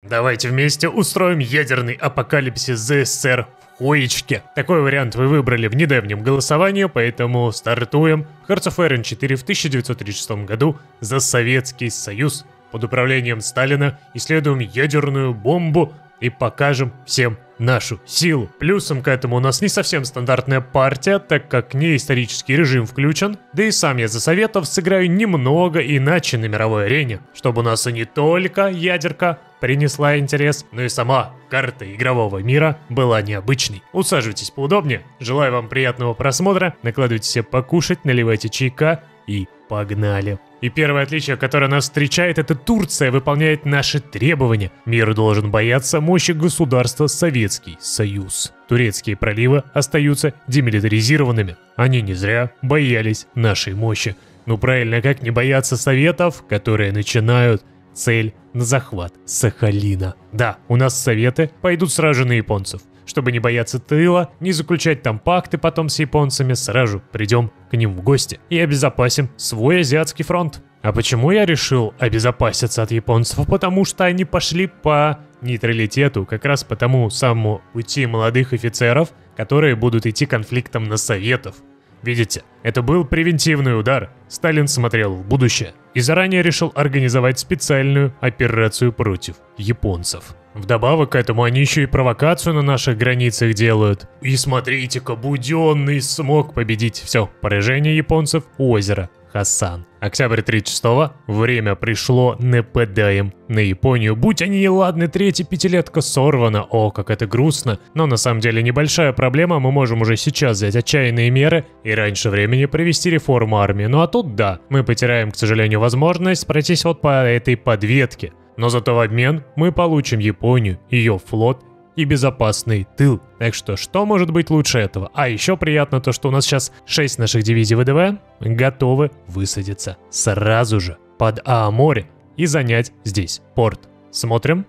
Давайте вместе устроим ядерный апокалипсис ЗССР в коечке. Такой вариант вы выбрали в недавнем голосовании, поэтому стартуем. Hearts of Iron 4 в 1936 году за Советский Союз. Под управлением Сталина исследуем ядерную бомбу и покажем всем нашу силу. Плюсом к этому у нас не совсем стандартная партия, так как не исторический режим включен, да и сам я за Советов сыграю немного иначе на мировой арене, чтобы у нас и не только ядерка принесла интерес, но и сама карта игрового мира была необычной. Усаживайтесь поудобнее, желаю вам приятного просмотра, накладывайте себе покушать, наливайте чайка и погнали. И первое отличие, которое нас встречает, это Турция выполняет наши требования. Мир должен бояться мощи государства Советский Союз. Турецкие проливы остаются демилитаризированными. Они не зря боялись нашей мощи. Ну правильно, как не бояться Советов, которые начинают цель на захват Сахалина. Да, у нас Советы пойдут сразу на японцев. Чтобы не бояться тыла, не заключать там пакты потом с японцами, сразу придем к ним в гости и обезопасим свой азиатский фронт. А почему я решил обезопаситься от японцев? Потому что они пошли по нейтралитету, как раз по тому самому пути молодых офицеров, которые будут идти конфликтом на Советов. Видите, это был превентивный удар. Сталин смотрел в будущее и заранее решил организовать специальную операцию против японцев. Вдобавок к этому они еще и провокацию на наших границах делают. И смотрите-ка, Буденный смог победить все поражение японцев у озера Хасан. Октябрь 36-го, время пришло, нападаем на Японию. Будь они неладны, третья пятилетка сорвана. О, как это грустно. Но на самом деле небольшая проблема, мы можем уже сейчас взять отчаянные меры и раньше времени провести реформу армии. Ну а тут да, мы потеряем, к сожалению, возможность пройтись вот по этой подветке. Но зато в обмен мы получим Японию, ее флот и безопасный тыл. Так что может быть лучше этого? А еще приятно то, что у нас сейчас 6 наших дивизий ВДВ готовы высадиться сразу же под Аомори и занять здесь порт. Смотрим.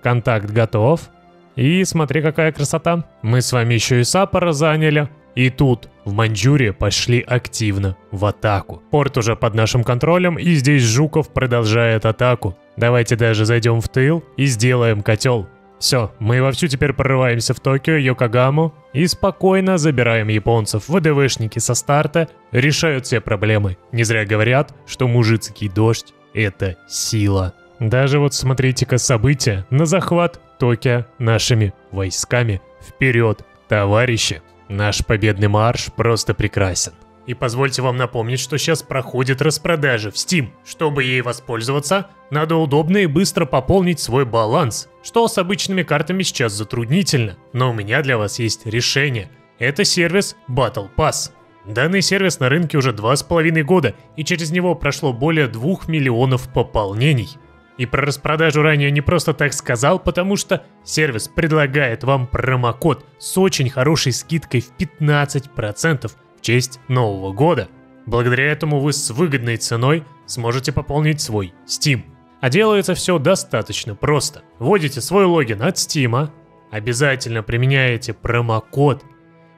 Контакт готов. И смотри, какая красота. Мы с вами еще и Саппоро заняли. И тут в Маньчжурии пошли активно в атаку. Порт уже под нашим контролем, и здесь Жуков продолжает атаку. Давайте даже зайдем в тыл и сделаем котел. Все, мы вовсю теперь прорываемся в Токио, Йокогаму и спокойно забираем японцев. ВДВшники со старта решают все проблемы. Не зря говорят, что мужицкий дождь — это сила. Даже вот смотрите-ка события на захват Токио нашими войсками. Вперед, товарищи! Наш победный марш просто прекрасен. И позвольте вам напомнить, что сейчас проходит распродажа в Steam. Чтобы ей воспользоваться, надо удобно и быстро пополнить свой баланс, что с обычными картами сейчас затруднительно. Но у меня для вас есть решение. Это сервис Battle Pass. Данный сервис на рынке уже 2,5 года, и через него прошло более 2 миллионов пополнений. И про распродажу ранее не просто так сказал, потому что сервис предлагает вам промокод с очень хорошей скидкой в 15% в честь Нового года. Благодаря этому вы с выгодной ценой сможете пополнить свой Steam. А делается все достаточно просто. Вводите свой логин от Steam, обязательно применяете промокод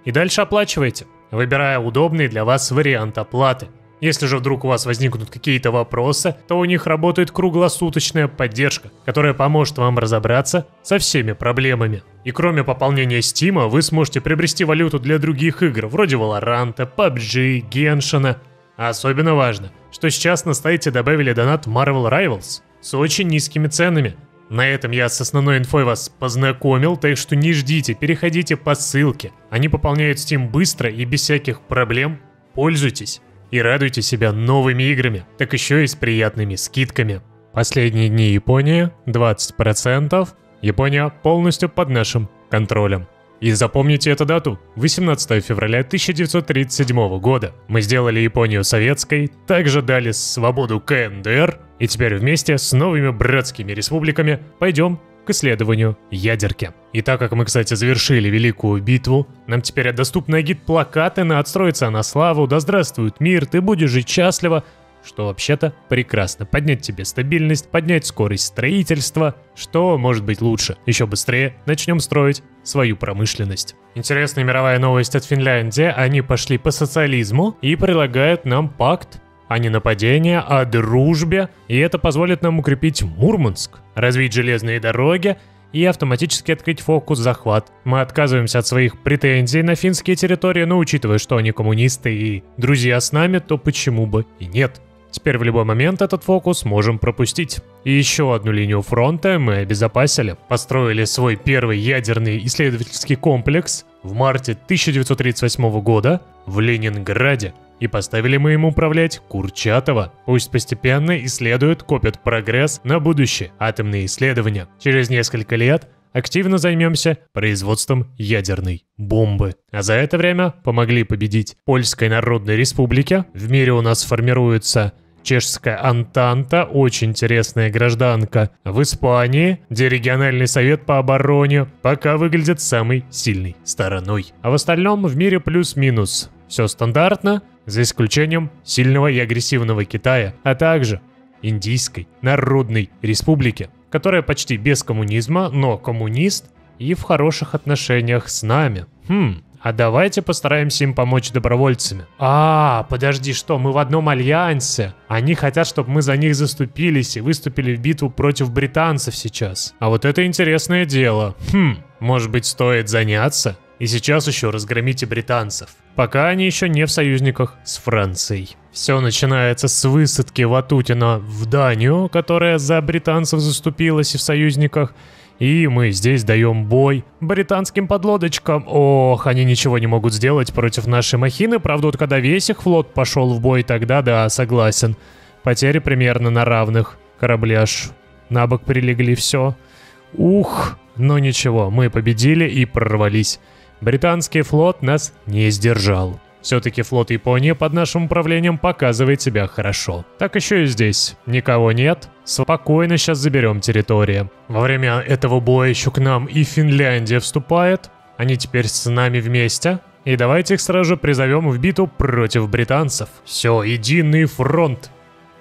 и дальше оплачиваете, выбирая удобный для вас вариант оплаты. Если же вдруг у вас возникнут какие-то вопросы, то у них работает круглосуточная поддержка, которая поможет вам разобраться со всеми проблемами. И кроме пополнения Steam, вы сможете приобрести валюту для других игр, вроде Valorant, PUBG, Genshin. А особенно важно, что сейчас на сайте добавили донат Marvel Rivals с очень низкими ценами. На этом я с основной инфой вас познакомил, так что не ждите, переходите по ссылке. Они пополняют Steam быстро и без всяких проблем. Пользуйтесь. И радуйте себя новыми играми, так еще и с приятными скидками. Последние дни Японии 20%. Япония полностью под нашим контролем. И запомните эту дату. 18 февраля 1937 года. Мы сделали Японию советской, также дали свободу КНДР. И теперь вместе с новыми братскими республиками пойдем к исследованию ядерки. И так как мы, кстати, завершили великую битву, нам теперь доступны агит-плакаты на «Отстроиться на славу», «Да здравствует мир», «Ты будешь жить счастливо», что вообще-то прекрасно. Поднять тебе стабильность, поднять скорость строительства, что может быть лучше. Еще быстрее начнем строить свою промышленность. Интересная мировая новость от Финляндии. Они пошли по социализму и предлагают нам пакт о не нападении, а о дружбе, и это позволит нам укрепить Мурманск, развить железные дороги и автоматически открыть фокус-захват. Мы отказываемся от своих претензий на финские территории, но учитывая, что они коммунисты и друзья с нами, то почему бы и нет. Теперь в любой момент этот фокус можем пропустить. И еще одну линию фронта мы обезопасили. Построили свой первый ядерный исследовательский комплекс в марте 1938 года в Ленинграде. И поставили мы ему управлять Курчатова. Пусть постепенно исследуют, копят прогресс на будущее атомные исследования. Через несколько лет активно займемся производством ядерной бомбы. А за это время помогли победить Польской Народной Республике. В мире у нас формируется Чешская Антанта, очень интересная гражданка. В Испании, где региональный совет по обороне пока выглядит самой сильной стороной. А в остальном в мире плюс-минус все стандартно, за исключением сильного и агрессивного Китая, а также Индийской Народной Республики, которая почти без коммунизма, но коммунист и в хороших отношениях с нами. А давайте постараемся им помочь добровольцами. Подожди, что, мы в одном альянсе? Они хотят, чтобы мы за них заступились и выступили в битву против британцев сейчас. А вот это интересное дело. Может быть, стоит заняться? И сейчас еще разгромите британцев. Пока они еще не в союзниках с Францией. Все начинается с высадки Ватутина в Данию, которая за британцев заступилась и в союзниках. И мы здесь даем бой британским подлодочкам. Ох, они ничего не могут сделать против нашей махины. Правда, вот когда весь их флот пошел в бой, тогда да, согласен. Потери примерно на равных. Корабли аж на бок прилегли, все. Но ничего, мы победили и прорвались. Британский флот нас не сдержал. Все-таки флот Японии под нашим управлением показывает себя хорошо. Так еще и здесь. Никого нет. Спокойно сейчас заберем территорию. Во время этого боя еще к нам и Финляндия вступает. Они теперь с нами вместе. И давайте их сразу же призовем в битву против британцев. Все, единый фронт,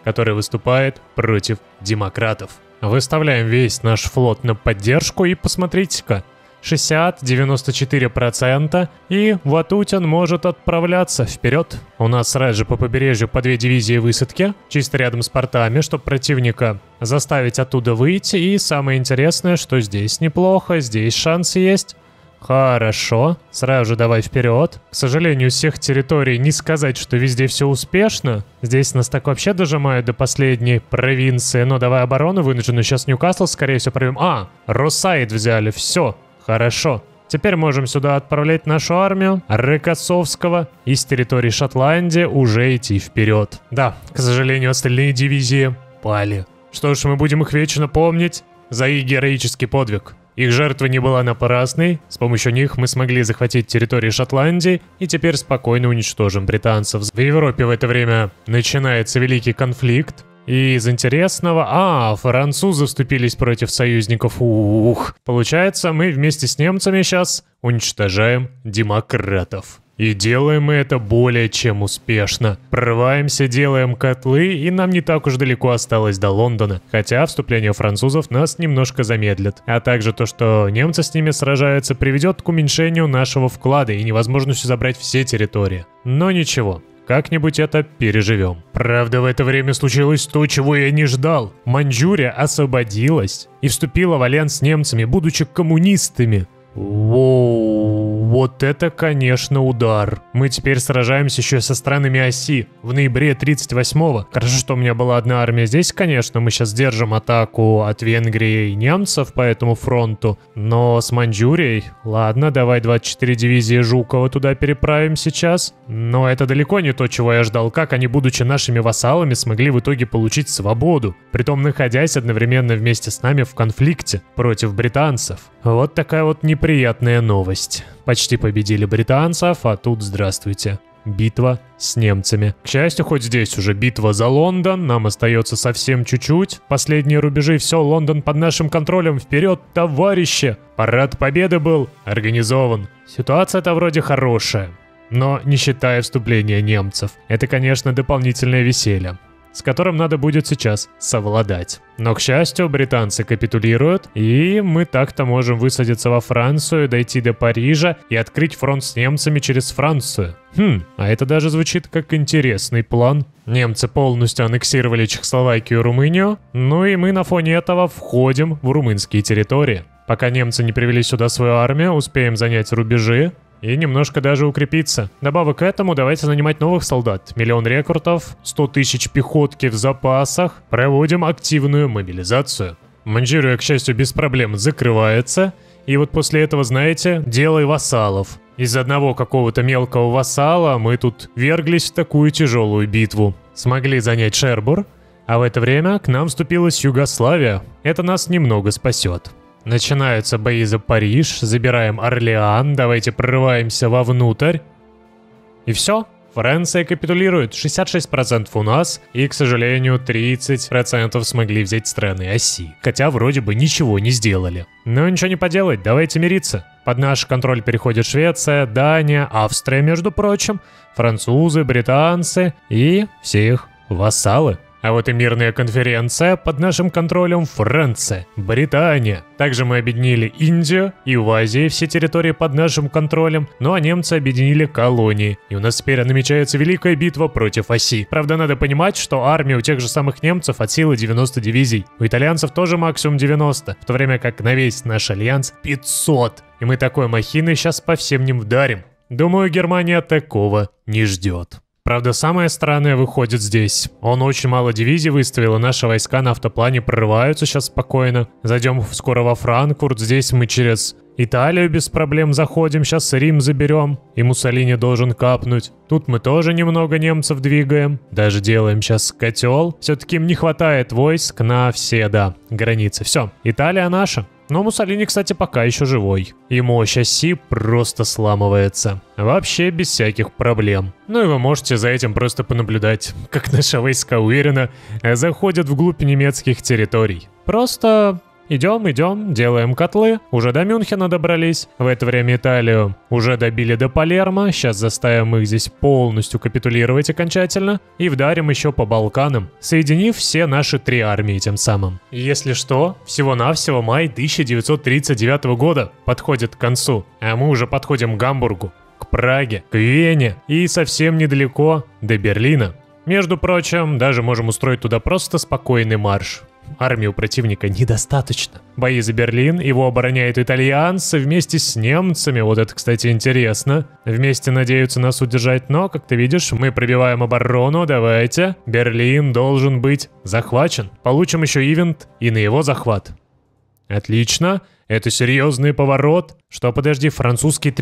который выступает против демократов. Выставляем весь наш флот на поддержку и посмотрите-ка. 60-94%, и Ватутин может отправляться вперед. У нас сразу же по побережью по 2 дивизии высадки, чисто рядом с портами, чтобы противника заставить оттуда выйти. И самое интересное, что здесь неплохо, здесь шанс есть. Хорошо, сразу же давай вперед. К сожалению, с всех территорий не сказать, что везде все успешно. Здесь нас так вообще дожимают до последней провинции. Но давай оборону вынуждены. Сейчас Ньюкасл, скорее всего, прорвем. Росайд взяли, все. Хорошо. Теперь можем сюда отправлять нашу армию Рокоссовского из территории Шотландии уже идти вперед. Да, к сожалению, остальные дивизии пали. Что ж, мы будем их вечно помнить за их героический подвиг. Их жертва не была напрасной, с помощью них мы смогли захватить территории Шотландии и теперь спокойно уничтожим британцев. В Европе в это время начинается великий конфликт. И из интересного... французы вступились против союзников. Получается, мы вместе с немцами сейчас уничтожаем демократов. И делаем мы это более чем успешно. Прорываемся, делаем котлы, и нам не так уж далеко осталось до Лондона. Хотя вступление французов нас немножко замедлит. А также то, что немцы с ними сражаются, приведет к уменьшению нашего вклада и невозможности забрать все территории. Но ничего. Как-нибудь это переживем. Правда, в это время случилось то, чего я не ждал. Маньчжурия освободилась и вступила в альянс с немцами, будучи коммунистами. Вот это, конечно, удар. Мы теперь сражаемся еще со странами оси. В ноябре 38-го. Хорошо, что у меня была одна армия здесь, конечно. Мы сейчас держим атаку от Венгрии и немцев по этому фронту. Но с Маньчжурией... Ладно, давай 24 дивизии Жукова туда переправим сейчас. Но это далеко не то, чего я ждал. Как они, будучи нашими вассалами, смогли в итоге получить свободу? Притом находясь одновременно вместе с нами в конфликте против британцев. Вот такая вот неприятная новость. Почти победили британцев, а тут здравствуйте. Битва с немцами. К счастью, хоть здесь уже битва за Лондон, нам остается совсем чуть-чуть. Последние рубежи, все, Лондон под нашим контролем. Вперед, товарищи! Парад Победы был организован. Ситуация-то вроде хорошая, но не считая вступления немцев. Это, конечно, дополнительное веселье. с которым надо будет сейчас совладать. Но, к счастью, британцы капитулируют, и мы так-то можем высадиться во Францию, дойти до Парижа и открыть фронт с немцами через Францию. А это даже звучит как интересный план. Немцы полностью аннексировали Чехословакию и Румынию, ну и мы на фоне этого входим в румынские территории. Пока немцы не привели сюда свою армию, успеем занять рубежи и немножко даже укрепиться. Добавок к этому давайте нанимать новых солдат. 1 000 000 рекрутов, 100 000 пехотки в запасах. Проводим активную мобилизацию. Маньчжурия, к счастью, без проблем закрывается. И вот после этого, знаете, делай вассалов. Из одного какого-то мелкого вассала мы тут верглись в такую тяжелую битву. Смогли занять Шербур, а в это время к нам вступилась Югославия. Это нас немного спасет. Начинаются бои за Париж, забираем Орлеан, давайте прорываемся вовнутрь. И все. Франция капитулирует, 66% у нас, и, к сожалению, 30% смогли взять страны оси. Хотя вроде бы ничего не сделали. Но ничего не поделать, давайте мириться. Под наш контроль переходит Швеция, Дания, Австрия, между прочим, французы, британцы и все их вассалы. А вот и мирная конференция под нашим контролем Франция, Британия. Также мы объединили Индию и в Азии все территории под нашим контролем, ну а немцы объединили колонии. И у нас теперь намечается великая битва против оси. Правда, надо понимать, что армия у тех же самых немцев от силы 90 дивизий. У итальянцев тоже максимум 90, в то время как на весь наш альянс 500. И мы такой махиной сейчас по всем ним вдарим. Думаю, Германия такого не ждет. Правда, самое странное выходит здесь. Он очень мало дивизий выставил, и наши войска на автоплане прорываются сейчас спокойно. Зайдем скоро во Франкфурт, здесь мы через Италию без проблем заходим, сейчас Рим заберем, и Муссолини должен капнуть. Тут мы тоже немного немцев двигаем, даже делаем сейчас котел. Все-таки им не хватает войск на все, границы. Все, Италия наша. Но Муссолини, кстати, пока еще живой. И мощь оси просто сламывается. Вообще без всяких проблем. Ну и вы можете за этим просто понаблюдать, как наши войска уверенно заходят вглубь немецких территорий. Просто идем, делаем котлы. Уже до Мюнхена добрались. В это время Италию уже добили до Палермо. Сейчас заставим их здесь полностью капитулировать окончательно. И вдарим еще по Балканам, соединив все наши 3 армии тем самым. Если что, всего-навсего май 1939 года подходит к концу. А мы уже подходим к Гамбургу, к Праге, к Вене и совсем недалеко до Берлина. Между прочим, даже можем устроить туда просто спокойный марш. Армии у противника недостаточно. Бои за Берлин, его обороняют итальянцы вместе с немцами, вот это, кстати, интересно. Вместе надеются нас удержать, но, как ты видишь, мы пробиваем оборону, давайте. Берлин должен быть захвачен. Получим еще ивент и на его захват. Отлично, это серьезный поворот. Что, подожди, французский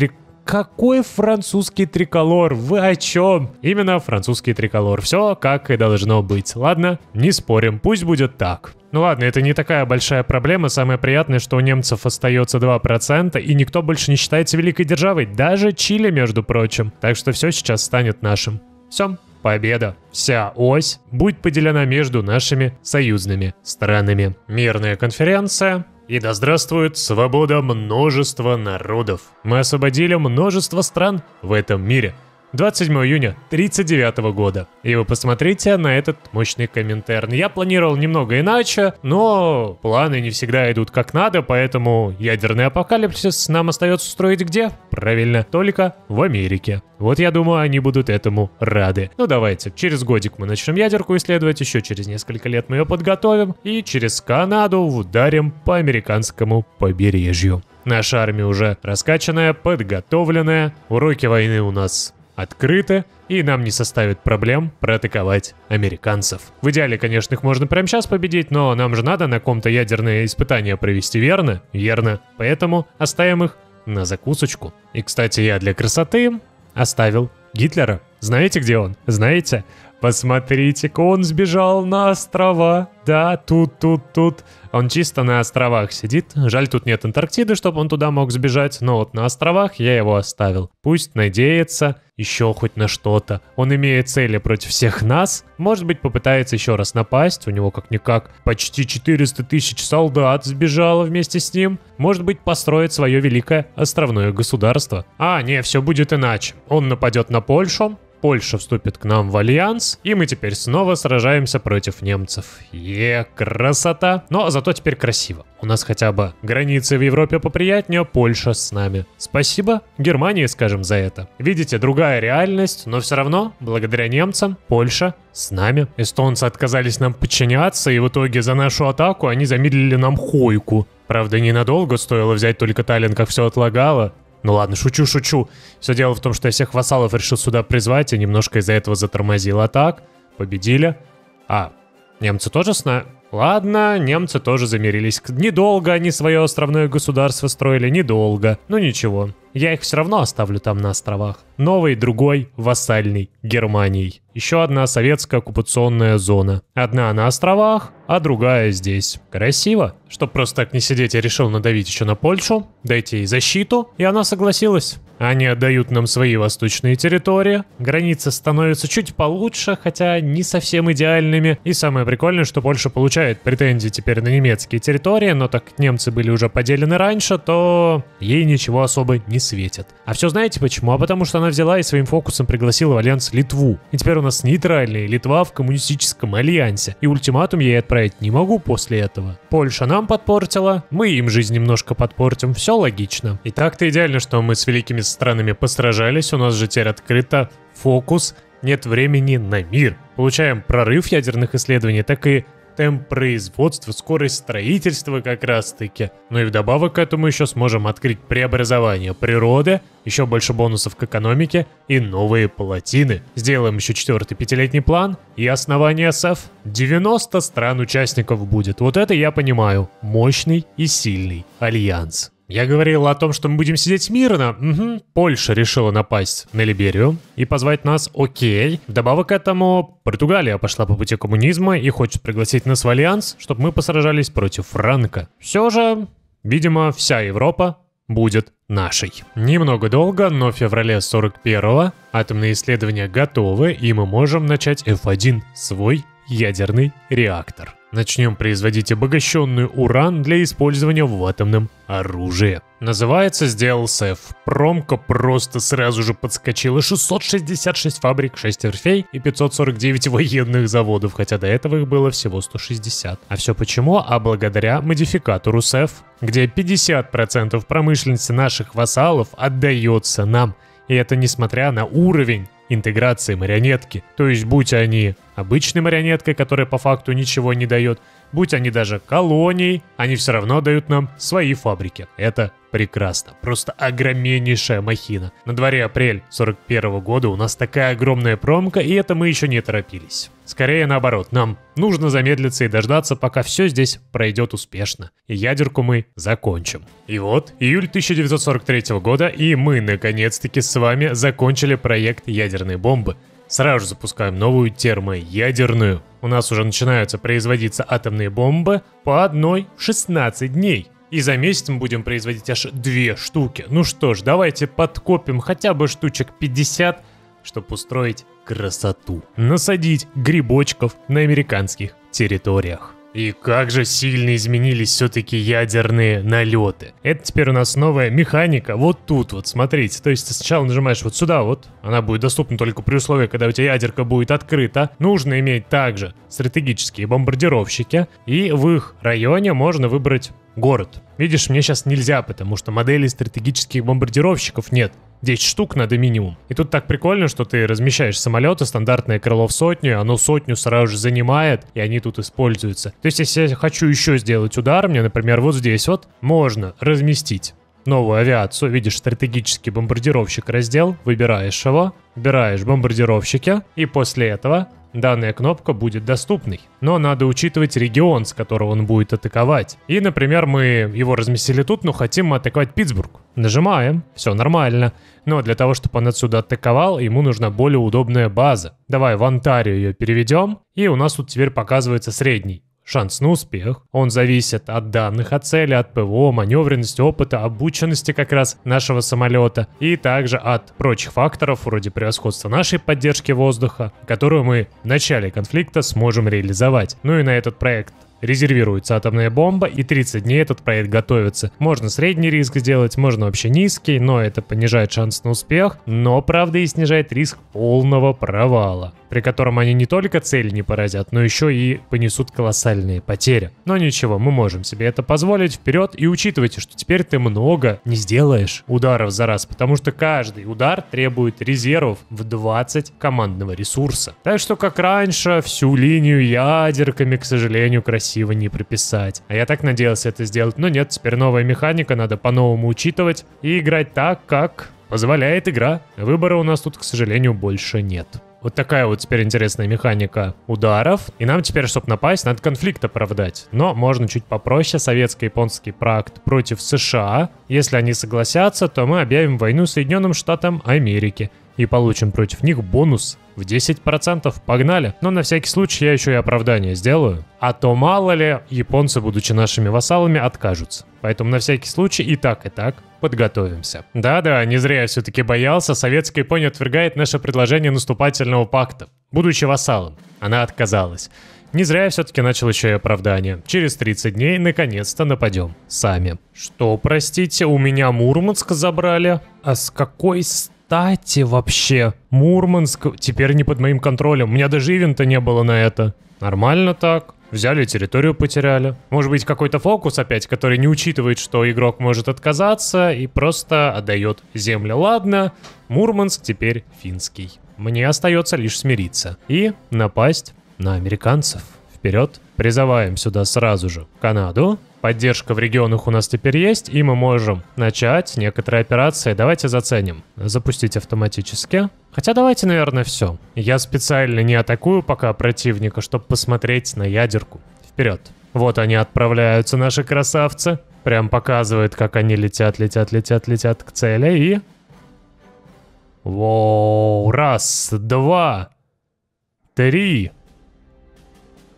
Какой французский триколор? Вы о чем? Именно французский триколор. Все как и должно быть. Ладно, не спорим, пусть будет так. Ну ладно, это не такая большая проблема. Самое приятное, что у немцев остается 2%, и никто больше не считается великой державой. Даже Чили, между прочим. Так что все сейчас станет нашим. Все, победа. Вся ось будет поделена между нашими союзными странами. Мирная конференция. И да здравствует свобода множества народов. Мы освободили множество стран в этом мире. 27 июня 1939 года. И вы посмотрите на этот мощный Коминтерн. Я планировал немного иначе, но планы не всегда идут как надо, поэтому ядерный апокалипсис нам остается строить где? Правильно, только в Америке. Вот я думаю, они будут этому рады. Ну давайте, через годик мы начнем ядерку исследовать, еще через несколько лет мы ее подготовим, и через Канаду ударим по американскому побережью. Наша армия уже раскачанная, подготовленная, уроки войны у нас открыты, и нам не составит проблем проатаковать американцев. В идеале, конечно, их можно прямо сейчас победить, но нам же надо на ком-то ядерные испытания провести, верно? Верно. Поэтому оставим их на закусочку. И, кстати, я для красоты оставил Гитлера. Знаете, где он? Знаете? Посмотрите-ка, он сбежал на острова. Да, тут. Он чисто на островах сидит. Жаль, тут нет Антарктиды, чтобы он туда мог сбежать. Но вот на островах я его оставил. Пусть надеется еще хоть на что-то. Он имеет цели против всех нас. Может быть, попытается еще раз напасть. У него как-никак почти 400 000 солдат сбежало вместе с ним. Может быть, построит свое великое островное государство. А, не, все будет иначе. Он нападет на Польшу. Польша вступит к нам в альянс, и мы теперь снова сражаемся против немцев. Красота! Но зато теперь красиво. У нас хотя бы границы в Европе поприятнее, Польша с нами. Спасибо Германии, скажем, за это. Видите, другая реальность, но все равно, благодаря немцам, Польша с нами. Эстонцы отказались нам подчиняться, и в итоге за нашу атаку они замедлили нам Хойку. Правда, ненадолго, стоило взять только Таллин, как все отлагало. Ну ладно, шучу. Все дело в том, что я всех вассалов решил сюда призвать, и немножко из-за этого затормозил. А так, победили. Немцы тоже с нами? Ладно, немцы тоже замирились. Недолго они свое островное государство строили, недолго. Но ничего, я их все равно оставлю там на островах. Новый, другой, вассальный, Германией. Еще одна советская оккупационная зона. Одна на островах, а другая здесь. Красиво. Чтоб просто так не сидеть, я решил надавить еще на Польшу, дать ей защиту, и она согласилась. Они отдают нам свои восточные территории, границы становятся чуть получше, хотя не совсем идеальными. И самое прикольное, что Польша получает претензии теперь на немецкие территории, но так как немцы были уже поделены раньше, то ей ничего особо не светит. А все знаете почему? А потому что она взяла и своим фокусом пригласила в альянс Литву. И теперь у нас нейтральная Литва в коммунистическом альянсе. И ультиматум я ей отправить не могу после этого. Польша нам подпортила, мы им жизнь немножко подпортим, все логично. И так-то идеально, что мы с великими странами посражались, у нас же теперь открыто фокус, нет времени на мир. Получаем прорыв ядерных исследований, так и темп производства, скорость строительства как раз таки. Ну и вдобавок к этому еще сможем открыть преобразование природы, еще больше бонусов к экономике и новые плотины. Сделаем еще 4-й пятилетний план и основание СФ. 90 стран-участников будет. Вот это я понимаю. Мощный и сильный альянс. Я говорил о том, что мы будем сидеть мирно. Польша решила напасть на Либерию и позвать нас, окей. Вдобавок к этому, Португалия пошла по пути коммунизма и хочет пригласить нас в альянс, чтобы мы посражались против Франка. Все же, видимо, вся Европа будет нашей. Немного долго, но в феврале 41-го атомные исследования готовы, и мы можем начать F1, свой ядерный реактор. Начнем производить обогащенный уран для использования в атомном оружии. Называется сделал СЭФ. Промка просто сразу же подскочила. 666 фабрик, 6 верфей и 549 военных заводов, хотя до этого их было всего 160. А все почему? А благодаря модификатору СЭФ, где 50% промышленности наших вассалов отдается нам. И это несмотря на уровень интеграции марионетки. То есть, будь они обычной марионеткой, которая по факту ничего не дает, будь они даже колонией, они все равно дают нам свои фабрики. Это прекрасно. Просто огромнейшая махина. На дворе апрель 41 года у нас такая огромная промка, и это мы еще не торопились. Скорее наоборот, нам нужно замедлиться и дождаться, пока все здесь пройдет успешно. И ядерку мы закончим. И вот, июль 1943 года, и мы наконец-таки с вами закончили проект ядерной бомбы. Сразу же запускаем новую термоядерную. У нас уже начинаются производиться атомные бомбы по одной в 16 дней. И за месяц мы будем производить аж 2 штуки. Ну что ж, давайте подкопим хотя бы штучек 50, чтобы устроить красоту. Насадить грибочков на американских территориях. И как же сильно изменились все-таки ядерные налеты. Это теперь у нас новая механика вот тут вот, смотрите. То есть ты сначала нажимаешь вот сюда вот, она будет доступна только при условии, когда у тебя ядерка будет открыта. Нужно иметь также стратегические бомбардировщики, и в их районе можно выбрать город. Видишь, мне сейчас нельзя, потому что моделей стратегических бомбардировщиков нет. 10 штук надо минимум. И тут так прикольно, что ты размещаешь самолеты, стандартное крыло в сотню, оно сотню сразу же занимает, и они тут используются. То есть, если я хочу еще сделать удар, мне, например, вот здесь вот можно разместить новую авиацию. Видишь, стратегический бомбардировщик раздел, выбираешь его, выбираешь бомбардировщики, и после этого данная кнопка будет доступной. Но надо учитывать регион, с которого он будет атаковать. И, например, мы его разместили тут, но хотим атаковать Питтсбург. Нажимаем, все нормально. Но для того, чтобы он отсюда атаковал, ему нужна более удобная база. Давай в Онтарио ее переведем, и у нас тут теперь показывается средний шанс на успех. Он зависит от данных, от цели, от ПВО, маневренности, опыта, обученности как раз нашего самолета. И также от прочих факторов, вроде превосходства нашей поддержки воздуха, которую мы в начале конфликта сможем реализовать. Ну и на этот проект резервируется атомная бомба, и 30 дней этот проект готовится. Можно средний риск сделать, можно вообще низкий, но это понижает шанс на успех, но, правда, и снижает риск полного провала, при котором они не только цель не поразят, но еще и понесут колоссальные потери. Но ничего, мы можем себе это позволить. Вперед, и учитывайте, что теперь ты много не сделаешь ударов за раз, потому что каждый удар требует резервов в 20 командного ресурса. Так что, как раньше, всю линию ядерками, к сожалению, красиво не прописать. А я так надеялся это сделать, но нет, теперь новая механика, надо по-новому учитывать и играть так, как позволяет игра. Выбора у нас тут, к сожалению, больше нет. Вот такая вот теперь интересная механика ударов. И нам теперь, чтобы напасть, надо конфликт оправдать. Но можно чуть попроще. Советско-японский проект против США. Если они согласятся, то мы объявим войну Соединенным Штатам Америки. И получим против них бонус в 10%. Погнали. Но на всякий случай я еще и оправдание сделаю. А то мало ли, японцы, будучи нашими вассалами, откажутся. Поэтому на всякий случай и так подготовимся. Да-да, не зря я все-таки боялся. Советская Япония отвергает наше предложение наступательного пакта. Будучи вассалом, она отказалась. Не зря я все-таки начал еще и оправдание. Через 30 дней наконец-то нападем сами. Что, простите, у меня Мурманск забрали? А с какой стати вообще? Мурманск теперь не под моим контролем. У меня даже ивента не было на это. Нормально так. Взяли, территорию потеряли. Может быть, какой-то фокус опять, который не учитывает, что игрок может отказаться и просто отдает землю. Ладно, Мурманск теперь финский. Мне остается лишь смириться и напасть на американцев. Вперед. Призываем сюда сразу же Канаду. Поддержка в регионах у нас теперь есть, и мы можем начать некоторые операции. Давайте заценим. Запустить автоматически. Хотя давайте, наверное, все. Я специально не атакую пока противника, чтобы посмотреть на ядерку. Вперед. Вот они отправляются, наши красавцы. Прям показывает, как они летят к цели и... Воу, раз, два, три.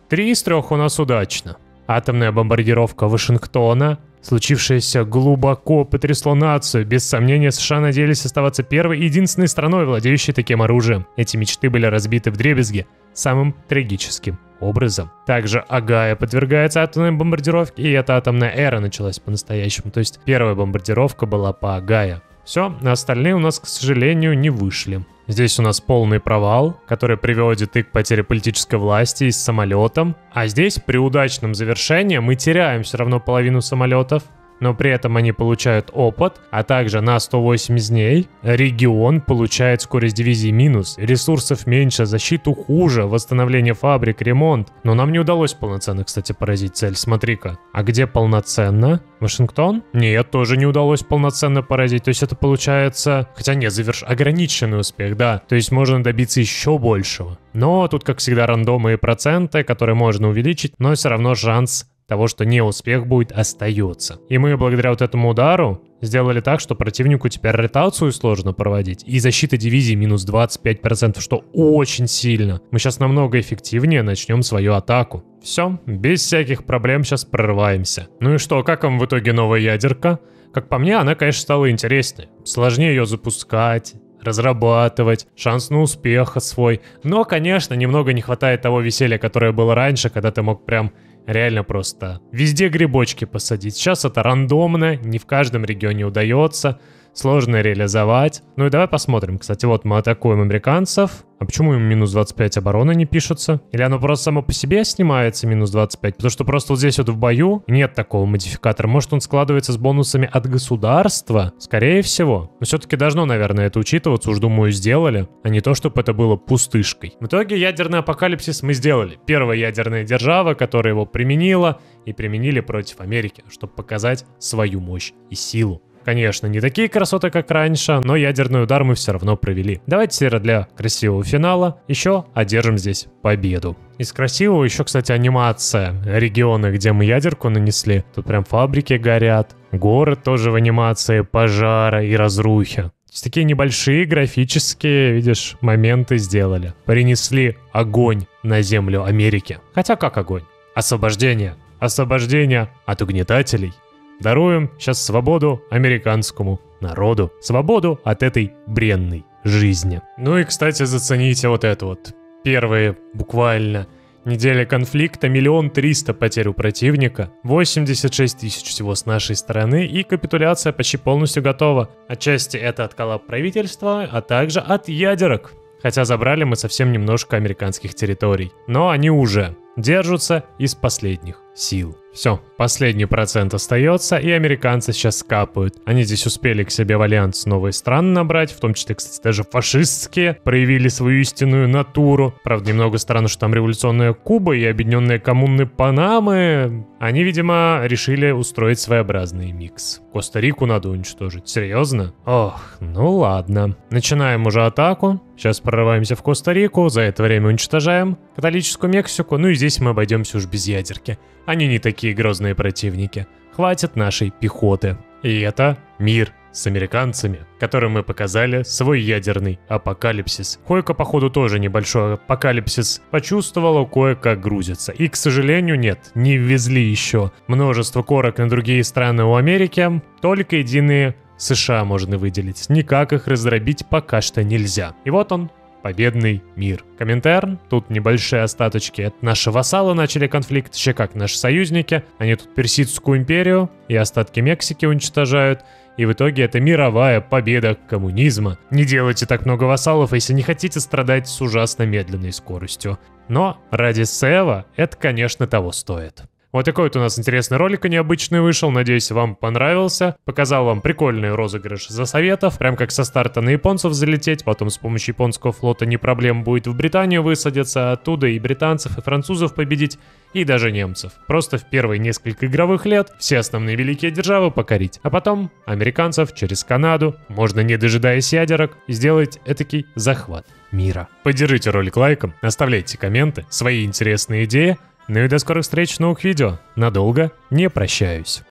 3 из 3 у нас удачно. Атомная бомбардировка Вашингтона, случившееся глубоко потрясло нацию. Без сомнения, США надеялись оставаться первой и единственной страной, владеющей таким оружием. Эти мечты были разбиты вдребезги самым трагическим образом. Также Огайо подвергается атомной бомбардировке, и эта атомная эра началась по-настоящему. То есть первая бомбардировка была по Огайо. Все, а остальные у нас, к сожалению, не вышли. Здесь у нас полный провал, который приводит и к потере политической власти, и с самолетом. А здесь при удачном завершении мы теряем все равно половину самолетов, но при этом они получают опыт, а также на 180 дней регион получает скорость дивизии минус, ресурсов меньше, защиту хуже, восстановление фабрик, ремонт. Но нам не удалось полноценно, кстати, поразить цель, смотри-ка. А где полноценно? Вашингтон? Нет, тоже не удалось полноценно поразить. То есть это получается... Хотя нет, ограниченный успех, да. То есть можно добиться еще большего. Но тут, как всегда, рандомы и проценты, которые можно увеличить, но все равно шанс того, что неуспех будет, остается. И мы благодаря вот этому удару сделали так, что противнику теперь ротацию сложно проводить. И защита дивизии минус 25%, что очень сильно. Мы сейчас намного эффективнее начнем свою атаку. Все, без всяких проблем сейчас прорываемся. Ну и что, как вам в итоге новая ядерка? Как по мне, она, конечно, стала интереснее. Сложнее ее запускать, разрабатывать, шанс на успех свой. Но, конечно, немного не хватает того веселья, которое было раньше, когда ты мог прям реально просто везде грибочки посадить. Сейчас это рандомно, не в каждом регионе удается, сложно реализовать. Ну и давай посмотрим. Кстати, вот мы атакуем американцев. А почему им минус 25 оборона не пишется? Или оно просто само по себе снимается минус 25? Потому что просто вот здесь вот в бою нет такого модификатора. Может, он складывается с бонусами от государства? Скорее всего. Но все-таки должно, наверное, это учитываться. Уж думаю, сделали. А не то, чтобы это было пустышкой. В итоге ядерный апокалипсис мы сделали. Первая ядерная держава, которая его применила. И применили против Америки, чтобы показать свою мощь и силу. Конечно, не такие красоты, как раньше, но ядерный удар мы все равно провели. Давайте теперь для красивого финала еще одержим здесь победу. Из красивого еще, кстати, анимация региона, где мы ядерку нанесли. Тут прям фабрики горят, город тоже в анимации пожара и разрухи. То есть такие небольшие графические, видишь, моменты сделали. Принесли огонь на землю Америки. Хотя как огонь? Освобождение. Освобождение от угнетателей. Даруем сейчас свободу американскому народу. Свободу от этой бренной жизни. Ну и, кстати, зацените вот это вот. Первые буквально Неделя конфликта, 1 300 000 потерь у противника, 86 тысяч всего с нашей стороны и капитуляция почти полностью готова. Отчасти это от коллаб правительства, а также от ядерок. Хотя забрали мы совсем немножко американских территорий. Но они уже держатся из последних сил. Все, последний процент остается, и американцы сейчас скапают. Они здесь успели к себе в альянс новые страны набрать, в том числе, кстати, даже фашистские, проявили свою истинную натуру. Правда, немного странно, что там революционная Куба и объединенные коммуны Панамы. Они, видимо, решили устроить своеобразный микс. Коста-Рику надо уничтожить. Серьезно? Ох, ну ладно. Начинаем уже атаку. Сейчас прорываемся в Коста-Рику, за это время уничтожаем католическую Мексику, ну и здесь мы обойдемся уж без ядерки. Они не такие грозные противники. Хватит нашей пехоты. И это мир с американцами, которым мы показали свой ядерный апокалипсис. Койка, походу, тоже небольшой апокалипсис почувствовала, кое-как грузится. И, к сожалению, нет, не ввезли еще множество корок на другие страны у Америки, только единые США можно выделить. Никак их раздробить пока что нельзя. И вот он, победный мир. Коминтерн, тут небольшие остаточки. Это наши вассалы начали конфликт, еще как наши союзники. Они тут Персидскую империю и остатки Мексики уничтожают. И в итоге это мировая победа коммунизма. Не делайте так много вассалов, если не хотите страдать с ужасно медленной скоростью. Но ради Сева это, конечно, того стоит. Вот такой вот у нас интересный ролик необычный вышел, надеюсь, вам понравился. Показал вам прикольный розыгрыш за советов, прям как со старта на японцев залететь, потом с помощью японского флота не проблем будет в Британию высадиться, оттуда и британцев, и французов победить, и даже немцев. Просто в первые несколько игровых лет все основные великие державы покорить, а потом американцев через Канаду, можно не дожидаясь ядерок, сделать этакий захват мира. Поддержите ролик лайком, оставляйте комменты, свои интересные идеи. Ну и до скорых встреч в новых видео. Надолго не прощаюсь.